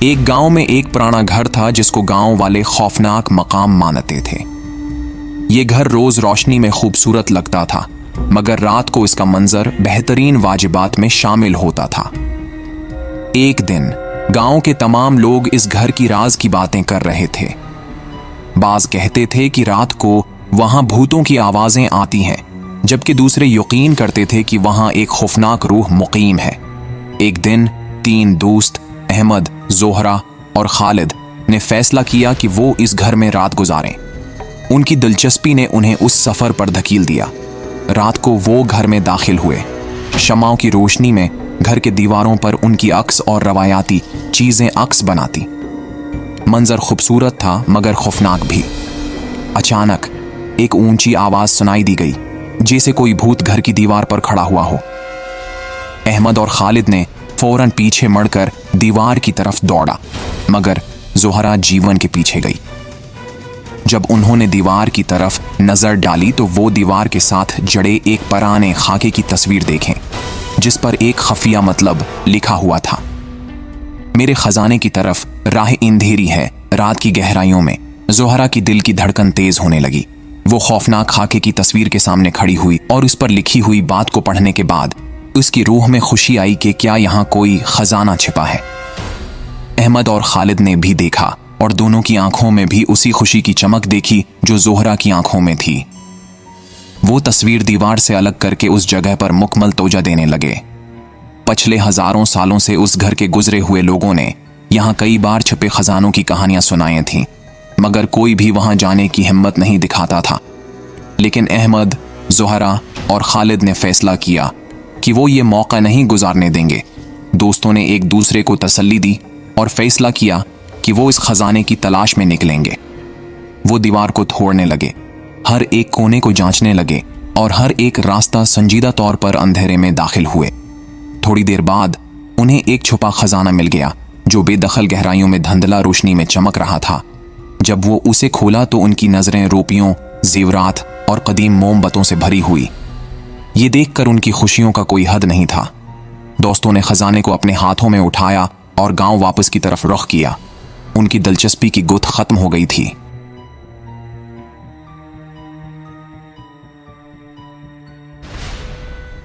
ایک گاؤں میں ایک پرانا گھر تھا جس کو گاؤں والے خوفناک مقام مانتے تھے۔ یہ گھر روز روشنی میں خوبصورت لگتا تھا، مگر رات کو اس کا منظر بہترین واجبات میں شامل ہوتا تھا۔ ایک دن گاؤں کے تمام لوگ اس گھر کی راز کی باتیں کر رہے تھے۔ بعض کہتے تھے کہ رات کو وہاں بھوتوں کی آوازیں آتی ہیں، جبکہ دوسرے یقین کرتے تھے کہ وہاں ایک خوفناک روح مقیم ہے۔ ایک دن 3 دوست احمد، زہرہ اور خالد نے فیصلہ کیا کہ وہ اس گھر میں رات گزاریں۔ ان کی دلچسپی نے انہیں اس سفر پر دھکیل دیا۔ رات کو وہ گھر میں داخل ہوئے۔ شمعوں کی روشنی میں گھر کے دیواروں پر ان کی عکس اور روایاتی چیزیں عکس بناتی۔ منظر خوبصورت تھا مگر خوفناک بھی۔ اچانک ایک اونچی آواز سنائی دی گئی، جیسے کوئی بھوت گھر کی دیوار پر کھڑا ہوا ہو۔ احمد اور خالد نے فوراً پیچھے مڑ کر دیوار کی طرف دوڑا، مگر زہرہ جیون کے پیچھے گئی۔ جب انہوں نے دیوار کی طرف نظر ڈالی تو وہ دیوار کے ساتھ جڑے ایک پرانے خاکے کی تصویر دیکھیں، جس پر ایک خفیہ مطلب لکھا ہوا تھا: میرے خزانے کی طرف راہ اندھیری ہے رات کی گہرائیوں میں۔ زہرہ کی دل کی دھڑکن تیز ہونے لگی۔ وہ خوفناک خاکے کی تصویر کے سامنے کھڑی ہوئی اور اس پر لکھی ہوئی بات کو پڑھنے کے بعد اس کی روح میں خوشی آئی کہ کیا یہاں کوئی خزانہ چھپا ہے۔ احمد اور خالد نے بھی دیکھا اور دونوں کی آنکھوں میں بھی اسی خوشی کی چمک دیکھی جو زہرہ کی آنکھوں میں تھی۔ وہ تصویر دیوار سے الگ کر کے اس جگہ پر مکمل توجہ دینے لگے۔ پچھلے ہزاروں سالوں سے اس گھر کے گزرے ہوئے لوگوں نے یہاں کئی بار چھپے خزانوں کی کہانیاں سنائی تھیں، مگر کوئی بھی وہاں جانے کی ہمت نہیں دکھاتا تھا۔ لیکن احمد، زہرہ اور خالد نے فیصلہ کیا کہ وہ یہ موقع نہیں گزارنے دیں گے۔ دوستوں نے ایک دوسرے کو تسلی دی اور فیصلہ کیا کہ وہ اس خزانے کی تلاش میں نکلیں گے۔ وہ دیوار کو توڑنے لگے، ہر ایک کونے کو جانچنے لگے اور ہر ایک راستہ سنجیدہ طور پر اندھیرے میں داخل ہوئے۔ تھوڑی دیر بعد انہیں ایک چھپا خزانہ مل گیا جو بے دخل گہرائیوں میں دھندلا روشنی میں چمک رہا تھا۔ جب وہ اسے کھولا تو ان کی نظریں روپیوں، زیورات اور قدیم موم بتوں سے بھری ہوئی۔ یہ دیکھ کر ان کی خوشیوں کا کوئی حد نہیں تھا۔ دوستوں نے خزانے کو اپنے ہاتھوں میں اٹھایا اور گاؤں واپس کی طرف رخ کیا۔ ان کی دلچسپی کی گتھ ختم ہو گئی تھی۔